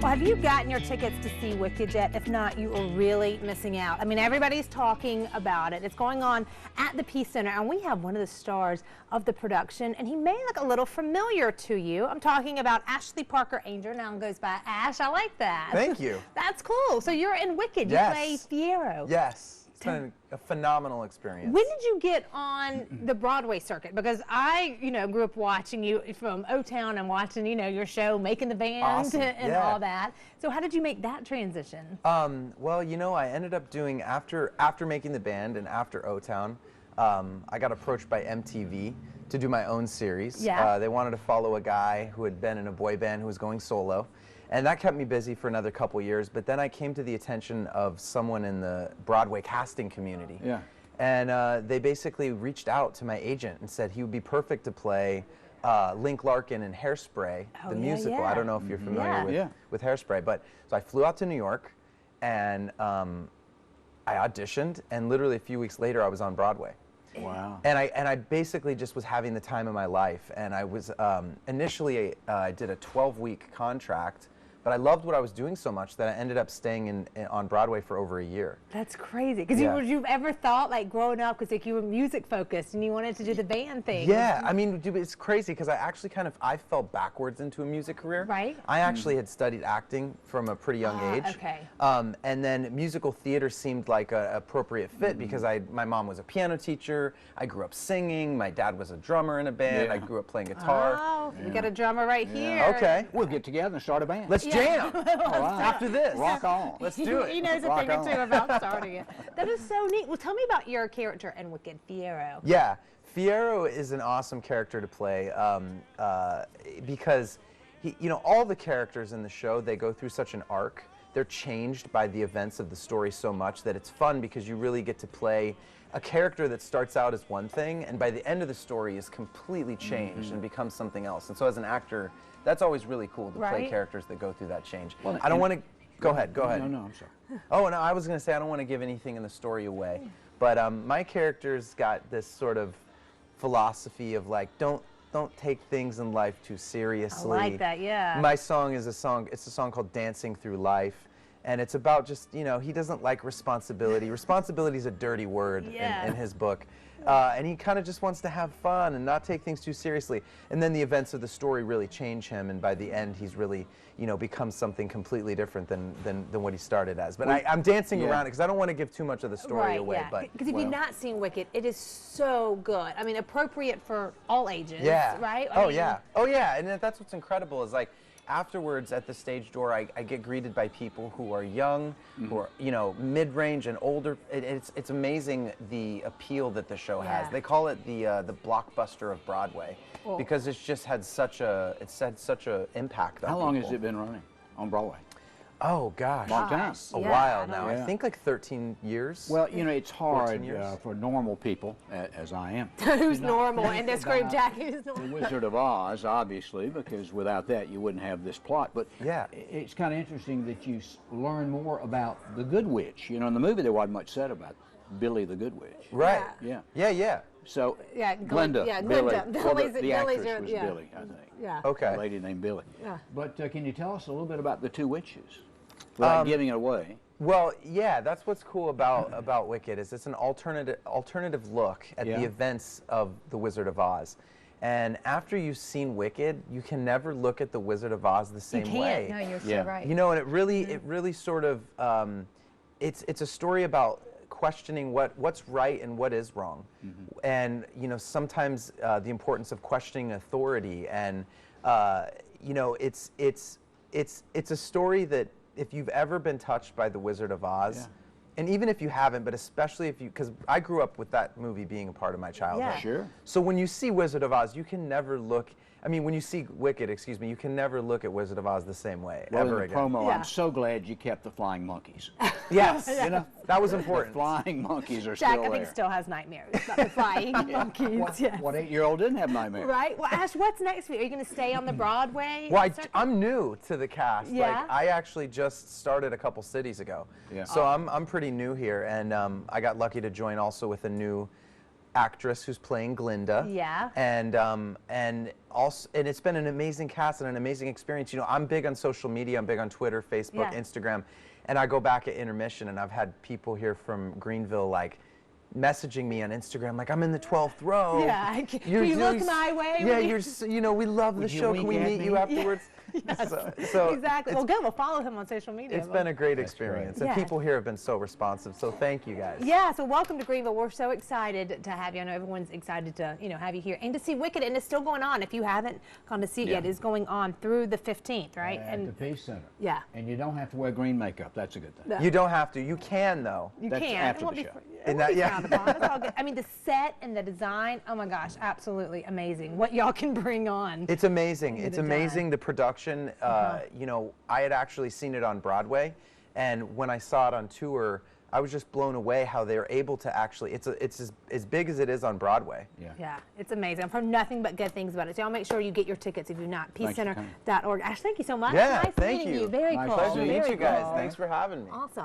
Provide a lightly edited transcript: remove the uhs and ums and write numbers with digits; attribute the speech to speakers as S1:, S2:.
S1: Well, have you gotten your tickets to see Wicked yet? If not, you are really missing out. I mean, everybody's talking about it. It's going on at the Peace Center, and we have one of the stars of the production, and he may look a little familiar to you. I'm talking about Ashley Parker Angel. Now goes by Ash. I like that.
S2: Thank you.
S1: That's cool. So you're in Wicked. You play Fiyero.
S2: Yes. It's been a phenomenal experience.
S1: When did you get on the Broadway circuit? Because I, grew up watching you from O-Town and watching, your show, Making the Band and all that. So how did you make that transition?
S2: Well, I ended up doing, after Making the Band and after O-Town, I got approached by MTV to do my own series.
S1: Yeah.
S2: They wanted to follow a guy who had been in a boy band who was going solo. And that kept me busy for another couple years, but then I came to the attention of someone in the Broadway casting community.
S3: Yeah.
S2: And they basically reached out to my agent and said he would be perfect to play Link Larkin in Hairspray, the musical. I don't know if you're familiar with Hairspray, but so I flew out to New York and I auditioned, and literally a few weeks later I was on Broadway.
S3: Wow.
S2: And I basically just was having the time of my life, and I was initially I did a 12-week contract, but I loved what I was doing so much that I ended up staying on Broadway for over a year.
S1: That's crazy. Because would you ever thought, like growing up, because you were music focused and you wanted to do the band thing?
S2: Yeah, I mean, it's crazy because I actually I fell backwards into a music career.
S1: Right.
S2: I actually had studied acting from a pretty young age.
S1: Okay.
S2: And then musical theater seemed like an appropriate fit because my mom was a piano teacher. I grew up singing. My dad was a drummer in a band. I grew up playing guitar.
S1: Oh, we got a drummer right here.
S2: Okay.
S3: We'll get together and start a band.
S2: Let's jam. After this.
S3: Rock on.
S2: Let's do it.
S1: He knows a thing or two about starting it. That is so neat. Well, tell me about your character in Wicked, Fiyero.
S2: Yeah, Fiyero is an awesome character to play because all the characters in the show, they go through such an arc. They're changed by the events of the story so much that it's fun because you really get to play a character that starts out as one thing and by the end of the story is completely changed and becomes something else. And so as an actor, that's always really cool to play characters that go through that change. Well, I don't want to... Go ahead.
S3: No, I'm sorry.
S2: Oh, no, I was going to say I don't want to give anything in the story away. But my character's got this sort of philosophy of like, don't take things in life too seriously.
S1: I like that, yeah.
S2: My song is it's a song called Dancing Through Life. And it's about just, he doesn't like responsibility. Responsibility is a dirty word in his book. And he kind of just wants to have fun and not take things too seriously. And then the events of the story really change him, and by the end he's really, becomes something completely different than what he started as. But I'm dancing around it because I don't want to give too much of the story away.
S1: Right, because if you've not seen Wicked, it is so good. I mean, appropriate for all ages, right?
S2: Oh, yeah, and that's what's incredible is like, afterwards, at the stage door, I get greeted by people who are young, who are mid-range and older. It's amazing the appeal that the show has. They call it the blockbuster of Broadway because it's just had such a impact on
S3: How long
S2: people.
S3: has it been running on Broadway?
S2: Oh gosh,
S3: Long time.
S2: A while now.
S3: Yeah.
S2: I think like 13 years.
S3: Well, it's hard
S2: years.
S3: for normal people, as I am.
S1: Who's normal in this group, Jackie? Who's normal?
S3: The Wizard of Oz, obviously, because without that you wouldn't have this plot. But it's kind of interesting that you learn more about the Good Witch. In the movie there wasn't much said about Billy the Good Witch.
S2: Right.
S3: Yeah. So Glinda.
S1: Glinda.
S3: Billy, the actress was Billy, I think.
S1: Yeah.
S2: Okay.
S3: A lady named Billy.
S1: Yeah.
S3: But can you tell us a little bit about the two witches? Without giving it away.
S2: Well, yeah, that's what's cool about Wicked is it's an alternative look at the events of The Wizard of Oz. And after you've seen Wicked, you can never look at The Wizard of Oz the same way.
S1: No, you're so right.
S2: And it really sort of it's a story about questioning what's right and what is wrong. And sometimes the importance of questioning authority, and it's a story that if you've ever been touched by The Wizard of Oz, and even if you haven't, but especially if because I grew up with that movie being a part of my childhood.
S1: Yeah.
S3: Sure.
S2: So when you see Wizard of Oz, you can never look, when you see Wicked, you can never look at Wizard of Oz the same way, ever
S3: in the
S2: again.
S3: promo, I'm so glad you kept the flying monkeys.
S2: Yes, that was important.
S3: The flying monkeys are
S1: Jack,
S3: still there.
S1: I think, still has nightmares about the flying monkeys.
S3: What 8-year-old didn't have nightmares?
S1: Right. Well, Ash, what's next for you? Are you going to stay on the Broadway?
S2: Well, I'm new to the cast.
S1: Yeah.
S2: Like, I actually just started a couple cities ago.
S3: Yeah.
S2: So I'm pretty new here, and I got lucky to join also with a new actress who's playing Glinda.
S1: Yeah.
S2: And also, and it's been an amazing cast and an amazing experience. You know, I'm big on social media. I'm big on Twitter, Facebook,
S1: Yeah.
S2: Instagram, and I go back at intermission, and I've had people here from Greenville like messaging me on Instagram like, I'm in the 12th row.
S1: Yeah, can you look my way?
S2: Yeah, you know, we love the
S3: Would you
S2: show. Can we
S3: wink at
S2: meet
S3: me?
S2: you afterwards?
S1: Yes,
S2: So
S1: exactly. Well, good. We'll follow him on social media.
S2: it's been a great experience, and
S1: Yeah.
S2: people here have been so responsive. So thank you guys.
S1: Yeah, so welcome to Greenville. We're so excited to have you. I know everyone's excited to, have you here and to see Wicked, and it's still going on. If you haven't gone to see it yet,
S3: Yeah.
S1: it's going on through the 15th, right?
S3: At the Peace Center.
S1: Yeah.
S3: And you don't have to wear green makeup. That's a good thing.
S2: You don't have to. You can though.
S1: You
S3: That's
S1: can.
S3: after
S1: It won't
S3: the
S1: be
S3: show.
S1: it
S2: And
S1: won't
S2: that-
S1: be
S2: yeah.
S1: frowned upon. It's all good. I mean, the set and the design, oh my gosh, absolutely amazing. What y'all can bring on.
S2: It's amazing. It's
S1: the
S2: amazing. The production. You know, I had actually seen it on Broadway, and when I saw it on tour, I was just blown away how they're able to actually. It's as big as it is on Broadway.
S3: Yeah.
S1: Yeah, it's amazing. I've heard nothing but good things about it. So y'all make sure you get your tickets if you've not.
S3: Thanks for coming.
S1: peacecenter.org. Ash, thank you so much.
S2: Yeah,
S1: nice
S2: thank
S1: meeting
S2: you.
S1: you. Very
S3: Nice
S1: cool.
S3: to
S2: Pleasure to meet
S1: Very
S2: you guys.
S1: cool.
S2: Thanks for having me.
S1: Awesome.